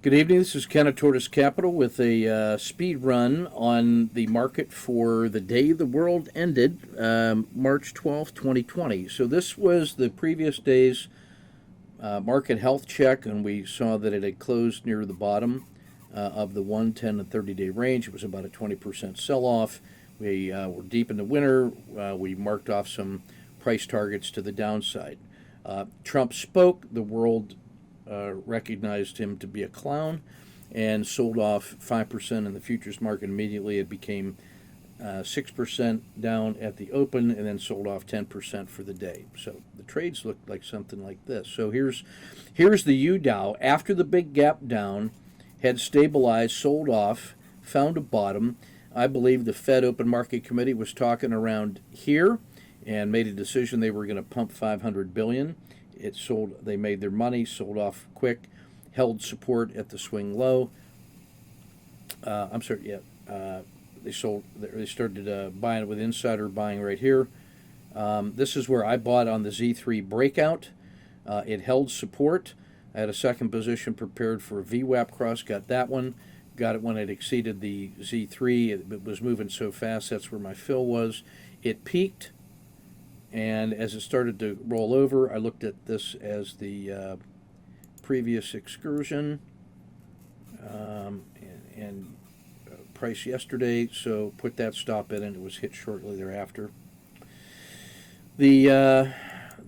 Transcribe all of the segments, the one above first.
Good evening. This is Ken of Tortoise Capital with a speed run on the market for the day the world ended, March 12th, 2020. So this was the previous day's market health check, and we saw that it had closed near the bottom of the 1, 10, and 30-day range. It was about a 20% sell-off. We were deep in the winter. We marked off some price targets to the downside. Trump spoke. The world recognized him to be a clown and sold off 5% in the futures market immediately. It became 6% down at the open and then sold off 10% for the day. So the trades looked like something like this. So here's the UDOW. After the big gap down, had stabilized, sold off, found a bottom. I believe the Fed Open Market Committee was talking around here and made a decision they were going to pump $500 billion. It sold. They made their money, sold off quick, held support at the swing low. They sold. They started buying it with insider buying right here. This is where I bought on the Z3 breakout. It held support. I had a second position prepared for a VWAP cross. Got that one. Got it when it exceeded the Z3. It was moving so fast. That's where my fill was. It peaked. And as it started to roll over, I looked at this as the previous excursion and price yesterday, so put that stop in, and it was hit shortly thereafter. The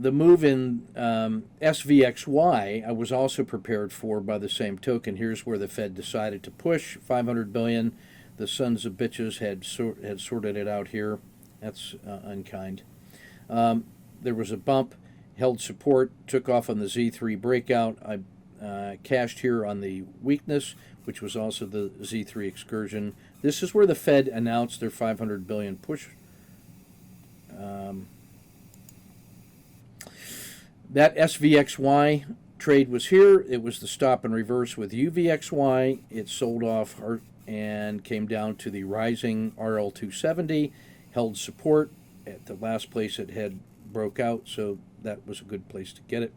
move in SVXY I was also prepared for by the same token. Here's where the Fed decided to push $500 billion. The sons of bitches had sorted it out here. That's unkind. There was a bump, held support, took off on the Z3 breakout. I cashed here on the weakness, which was also the Z3 excursion. This is where the Fed announced their $500 billion push. That SVXY trade was here. It was the stop and reverse with UVXY. It sold off and came down to the rising RL270, held support at the last place it had broke out, so that was a good place to get it.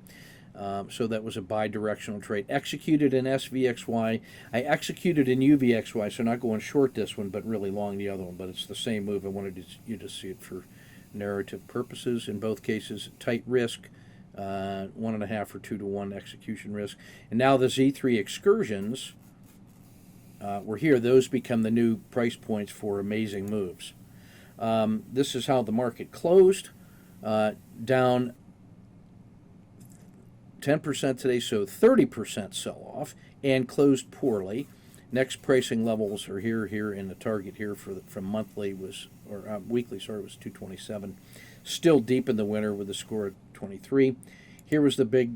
So that was a bi-directional trade. Executed in SVXY. I executed in UVXY, so not going short this one, but really long the other one. But it's the same move. I wanted you to see it for narrative purposes. In both cases, tight risk, 1.5 or 2 to 1 execution risk. And now the Z3 excursions were here. Those become the new price points for amazing moves. This is how the market closed, down 10% today, so 30% sell-off, and closed poorly. Next pricing levels are here, and the target here from monthly was, or weekly, sorry, was 227. Still deep in the winter with a score of 23. Here was the big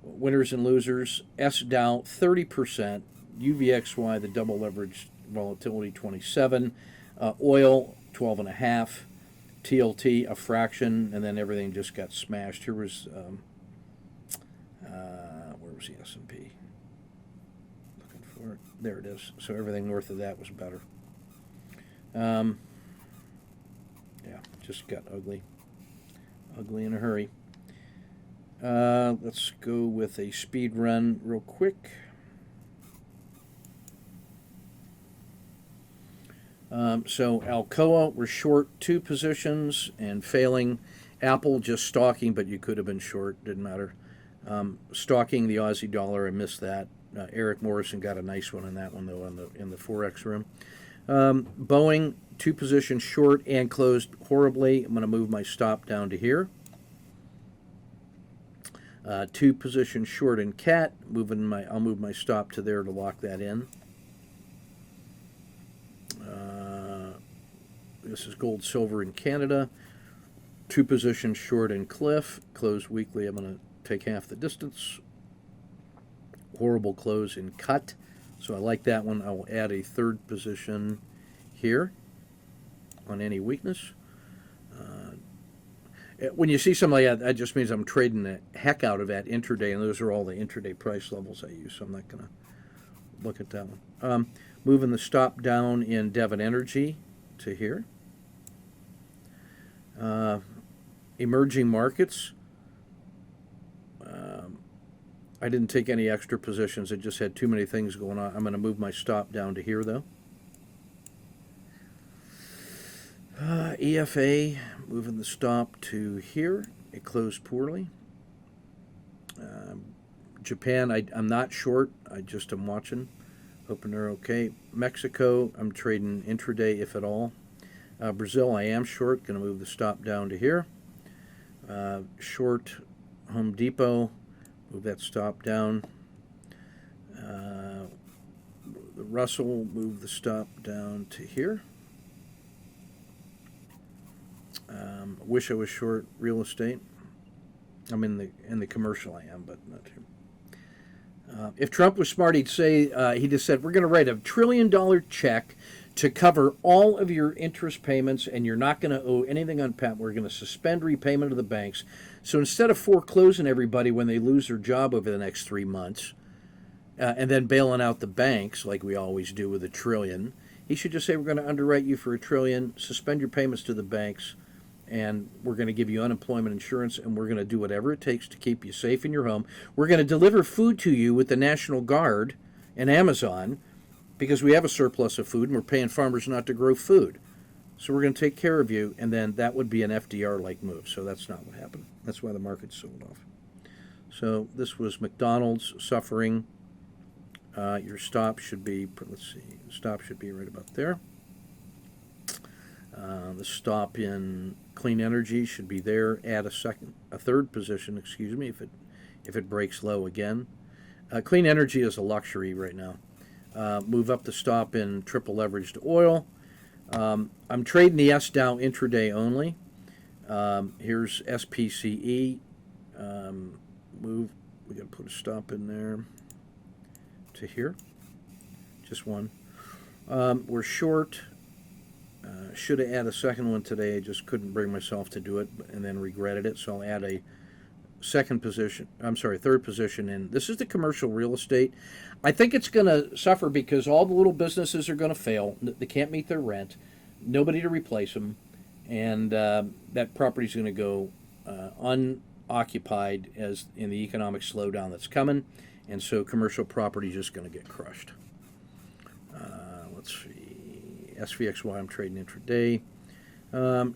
winners and losers. SDOW 30%, UVXY, the double leveraged volatility, 27. Oil 12.5, TLT a fraction, and then everything just got smashed. Here was where was the S&P? Looking for it. There it is. So everything north of that was better. Yeah, just got ugly in a hurry. Let's go with a speed run real quick. So Alcoa were short 2 positions and failing. Apple just stalking, but you could have been short, didn't matter. Stalking the Aussie dollar, I missed that. Eric Morrison got a nice one in that one though in the Forex room. Boeing 2 positions short and closed horribly. I'm going to move my stop down to here. 2 positions short in CAT. I'll move my stop to there to lock that in. This is gold, silver in Canada. 2 positions short in Cliff. Close weekly. I'm going to take half the distance. Horrible close in Cut. So I like that one. I will add a 3rd position here on any weakness. When you see something like that just means I'm trading the heck out of that intraday, and those are all the intraday price levels I use, so I'm not going to look at that one. Moving the stop down in Devon Energy to here. Emerging markets. I didn't take any extra positions. I just had too many things going on. I'm going to move my stop down to here, though. EFA, moving the stop to here. It closed poorly. Japan, I'm not short. I just am watching. Hoping they're okay. Mexico, I'm trading intraday, if at all. Brazil, I am short. Going to move the stop down to here. Short Home Depot, move that stop down. The Russell, move the stop down to here. Wish I was short real estate. I'm in the commercial, I am, but not here. If Trump was smart, he'd say, he just said, we're going to write $1 trillion check to cover all of your interest payments, and you're not going to owe anything on patent. We're going to suspend repayment of the banks. So instead of foreclosing everybody when they lose their job over the next 3 months, and then bailing out the banks like we always do with $1 trillion, he should just say, we're going to underwrite you for $1 trillion, suspend your payments to the banks, and we're going to give you unemployment insurance, and we're going to do whatever it takes to keep you safe in your home. We're going to deliver food to you with the National Guard and Amazon, because we have a surplus of food and we're paying farmers not to grow food. So we're going to take care of you, and then that would be an FDR-like move. So that's not what happened. That's why the market sold off. So this was McDonald's suffering. Your stop should be, let's see, the stop should be right about there. The stop in clean energy should be there. Add a third position, excuse me, if it breaks low again. Clean energy is a luxury right now. Move up the stop in triple leveraged oil. I'm trading the S Dow intraday only. Here's SPCE. We got to put a stop in there to here. Just one. We're short. Should have added a second one today. I just couldn't bring myself to do it, and then regretted it. So I'll add a third position in. This is the commercial real estate. I think it's going to suffer because all the little businesses are going to fail. They can't meet their rent. Nobody to replace them. And that property's going to go unoccupied as in the economic slowdown that's coming. And so commercial property is just going to get crushed. Let's see. SVXY, I'm trading intraday.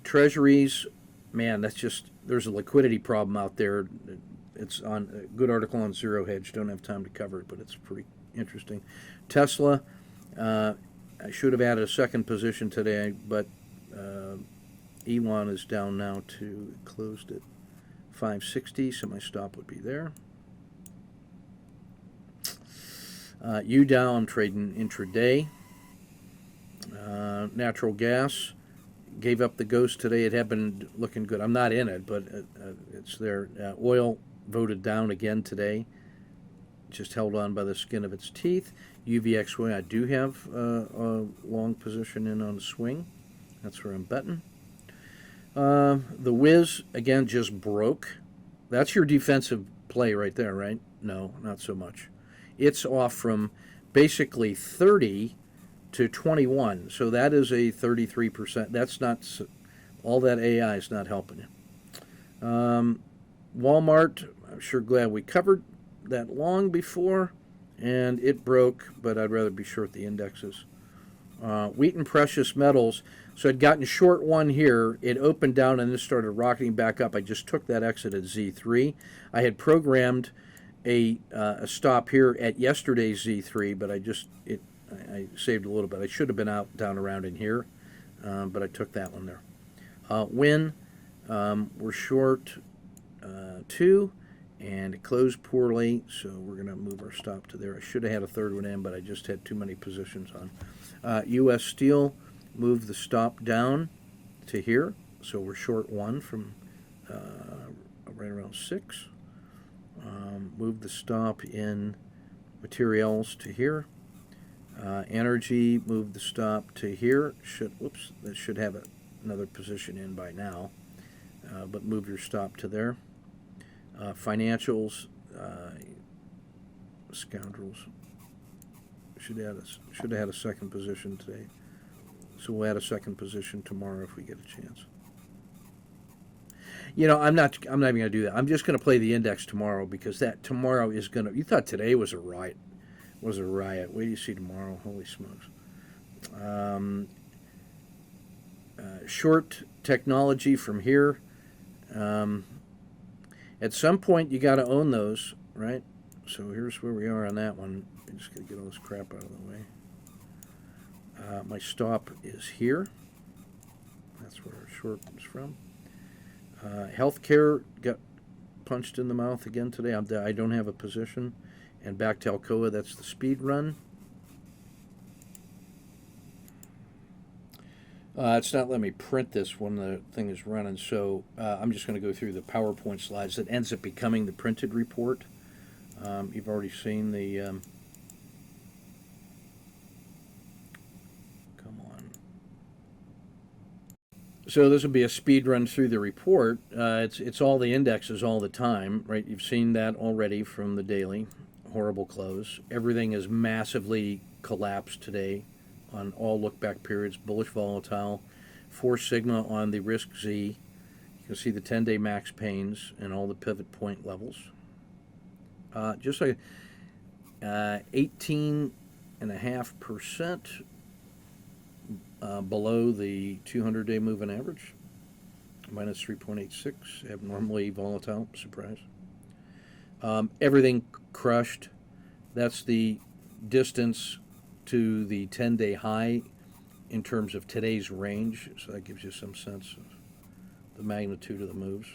Treasuries, man, there's a liquidity problem out there. It's on a good article on Zero Hedge. Don't have time to cover it, but it's pretty interesting. Tesla, I should have added a second position today, but Elon is down now to, closed at 560, so my stop would be there. UDow, I'm trading intraday. Natural gas gave up the ghost today. It had been looking good. I'm not in it, but it's there. Oil voted down again today. Just held on by the skin of its teeth. UVXY, I do have a long position in on the swing. That's where I'm betting. The Wiz, again, just broke. That's your defensive play right there, right? No, not so much. It's off from basically 30 to 21, so that is a 33%. That's not, all that AI is not helping you. Walmart, I'm sure glad we covered that long before, and it broke, but I'd rather be short the indexes. Wheat and precious metals, so I'd gotten short one here. It opened down and then started rocketing back up. I just took that exit at Z3. I had programmed a stop here at yesterday's Z3, but I saved a little bit. I should have been out down around in here, but I took that one there. Win, we're short 2, and it closed poorly, so we're going to move our stop to there. I should have had a third one in, but I just had too many positions on. U.S. Steel, moved the stop down to here, so we're short 1 from right around 6. Moved the stop in materials to here. Energy, moved the stop to here. That should have another position in by now, but move your stop to there. Financials, scoundrels. Should have had a second position today, so we'll add a second position tomorrow if we get a chance. I'm not even going to do that. I'm just going to play the index tomorrow because that tomorrow is going to. You thought today was a riot. Was a riot. Wait do you see tomorrow? Holy smokes. Short technology from here. At some point, you got to own those, right? So here's where we are on that one. I'm just going to get all this crap out of the way. My stop is here. That's where our short is from. Healthcare got punched in the mouth again today. I don't have a position. And back to Alcoa, that's the speed run. It's not letting me print this when the thing is running, so I'm just going to go through the PowerPoint slides. That ends up becoming the printed report. You've already seen the... come on. So this will be a speed run through the report. It's all the indexes all the time, right? You've seen that already from the daily. Horrible close. Everything is massively collapsed today on all look-back periods, bullish volatile, 4 sigma on the risk Z. You can see the 10-day max pains and all the pivot point levels. Just like 18.5% below the 200-day moving average, minus 3.86, abnormally volatile, surprise. Everything crushed. That's the distance to the 10-day high in terms of today's range, so that gives you some sense of the magnitude of the moves.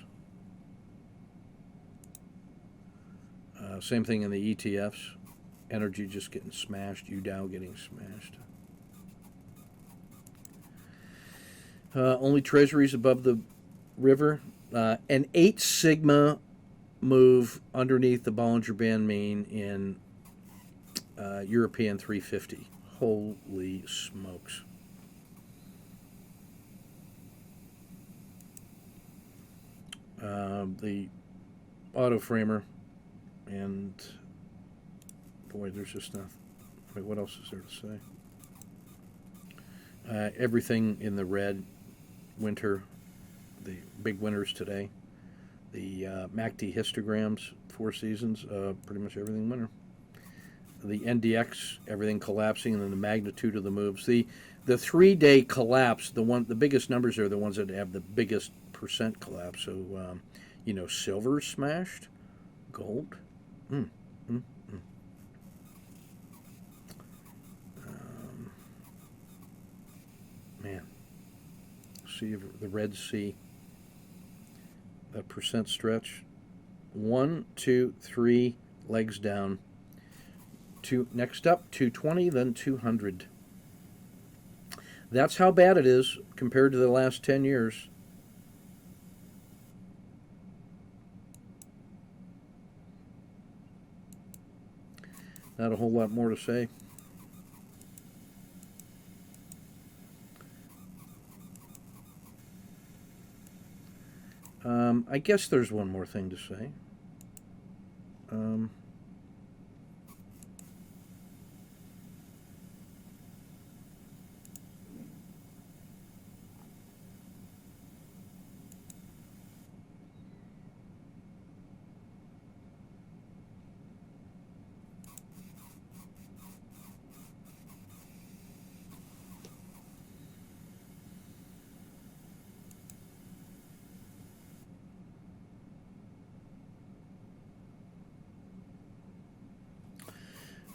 Same thing in the ETFs. Energy just getting smashed, UDOW getting smashed. Only treasuries above the river. An 8 sigma move underneath the Bollinger Band mean in European 350. Holy smokes. The auto framer, and boy, there's just nothing. Wait, what else is there to say? Everything in the red. Winter, the big winners today. The MACD histograms, 4 seasons, pretty much everything winner. The NDX, everything collapsing, and then the magnitude of the moves. The 3-day collapse, the biggest numbers are the ones that have the biggest percent collapse. So, silver smashed, gold. Man, see the Red Sea. That percent stretch. 1, 2, 3 legs down. Next up, 220, then 200. That's how bad it is compared to the last 10 years. Not a whole lot more to say. I guess there's one more thing to say.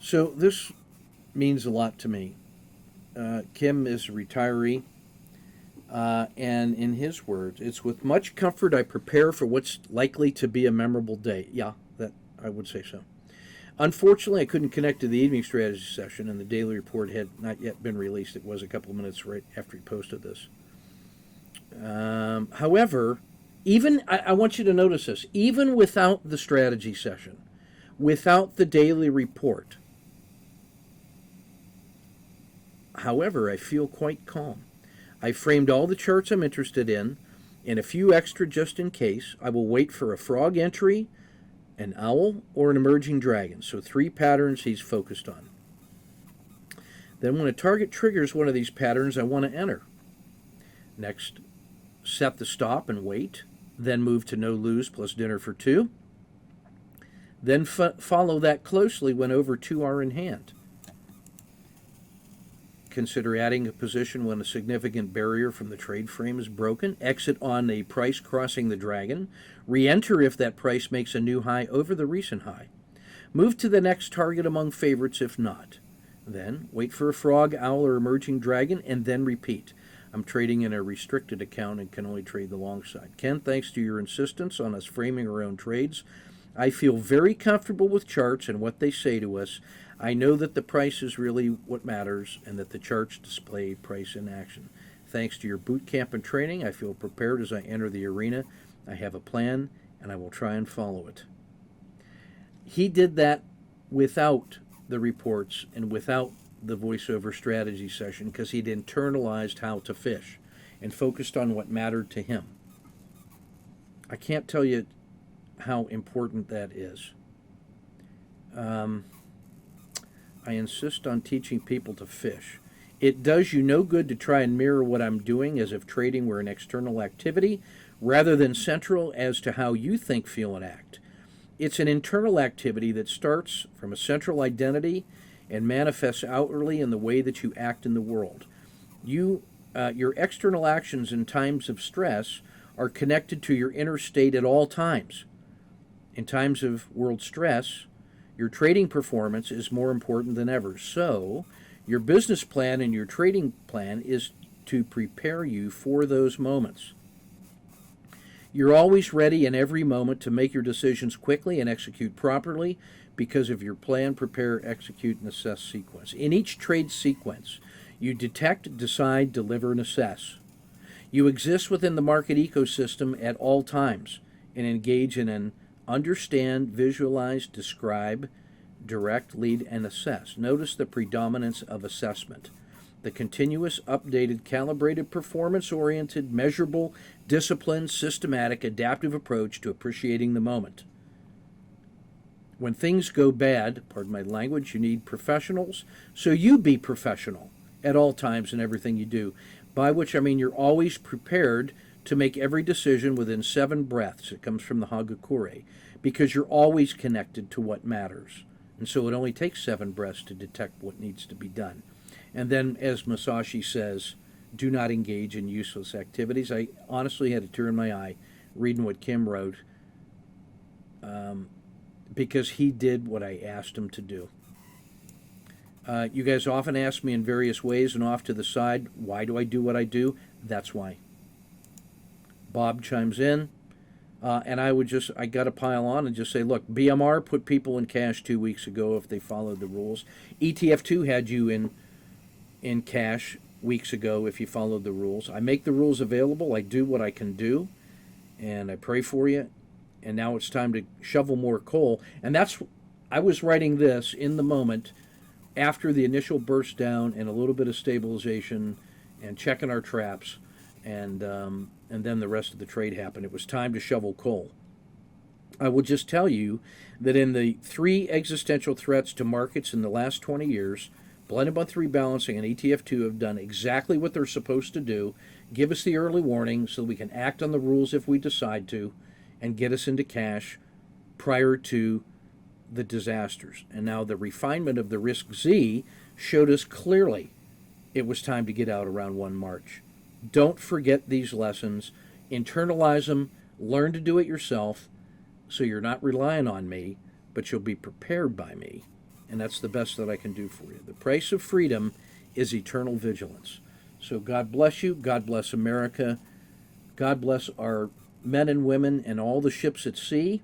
So this means a lot to me. Kim is a retiree, and in his words, it's with much comfort I prepare for what's likely to be a memorable day. Yeah, that I would say so. Unfortunately, I couldn't connect to the evening strategy session, and the daily report had not yet been released. It was a couple of minutes right after he posted this. However, I want you to notice this, even without the strategy session, without the daily report, however, I feel quite calm. I framed all the charts I'm interested in, and a few extra just in case. I will wait for a frog entry, an owl, or an emerging dragon. So 3 patterns he's focused on. Then when a target triggers one of these patterns, I want to enter. Next, set the stop and wait. Then move to no lose plus dinner for two. Then follow that closely when over two are in hand. Consider adding a position when a significant barrier from the trade frame is broken. Exit on a price crossing the dragon. Re-enter if that price makes a new high over the recent high. Move to the next target among favorites if not. Then wait for a frog, owl, or emerging dragon, and then repeat. I'm trading in a restricted account and can only trade the long side. Ken, thanks to your insistence on us framing our own trades, I feel very comfortable with charts and what they say to us. I know that the price is really what matters and that the charts display price in action. Thanks to your boot camp and training, I feel prepared as I enter the arena. I have a plan and I will try and follow it. He did that without the reports and without the voiceover strategy session because he'd internalized how to fish and focused on what mattered to him. I can't tell you how important that is. I insist on teaching people to fish. It does you no good to try and mirror what I'm doing as if trading were an external activity rather than central as to how you think, feel, and act. It's an internal activity that starts from a central identity and manifests outwardly in the way that you act in the world. Your external actions in times of stress are connected to your inner state at all times. In times of world stress, your trading performance is more important than ever. So, your business plan and your trading plan is to prepare you for those moments. You're always ready in every moment to make your decisions quickly and execute properly because of your plan, prepare, execute, and assess sequence. In each trade sequence, you detect, decide, deliver, and assess. You exist within the market ecosystem at all times and engage in an understand, visualize, describe, direct, lead, and assess. Notice the predominance of assessment. The continuous, updated, calibrated, performance-oriented, measurable, disciplined, systematic, adaptive approach to appreciating the moment. When things go bad, pardon my language, you need professionals, so you be professional at all times in everything you do, by which I mean you're always prepared to make every decision within 7 breaths. It comes from the Hagakure, because you're always connected to what matters. And so it only takes 7 breaths to detect what needs to be done. And then, as Masashi says, do not engage in useless activities. I honestly had a tear in my eye reading what Kim wrote because he did what I asked him to do. You guys often ask me in various ways and off to the side, why do I do what I do? That's why. Bob chimes in, and I got to pile on and just say, look, BMR put people in cash 2 weeks ago if they followed the rules. ETF2 had you in cash weeks ago if you followed the rules. I make the rules available. I do what I can do, and I pray for you. And now it's time to shovel more coal. And I was writing this in the moment after the initial burst down and a little bit of stabilization and checking our traps, and then the rest of the trade happened. It was time to shovel coal. I will just tell you that in the 3 existential threats to markets in the last 20 years, blended month rebalancing and ETF2 have done exactly what they're supposed to do, give us the early warning so we can act on the rules if we decide to, and get us into cash prior to the disasters. And now the refinement of the risk Z showed us clearly it was time to get out around 1 March. Don't forget these lessons. Internalize them. Learn to do it yourself so you're not relying on me, but you'll be prepared by me. And that's the best that I can do for you. The price of freedom is eternal vigilance. So God bless you. God bless America. God bless our men and women and all the ships at sea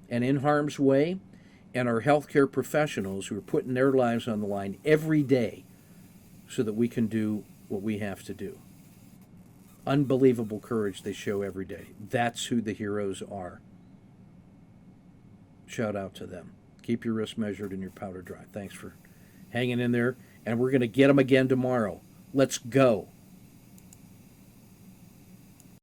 and in harm's way, and our healthcare professionals who are putting their lives on the line every day so that we can do what we have to do. Unbelievable courage they show every day. That's who the heroes are. Shout out to them. Keep your wrist measured and your powder dry. Thanks for hanging in there, and we're going to get them again tomorrow. Let's go.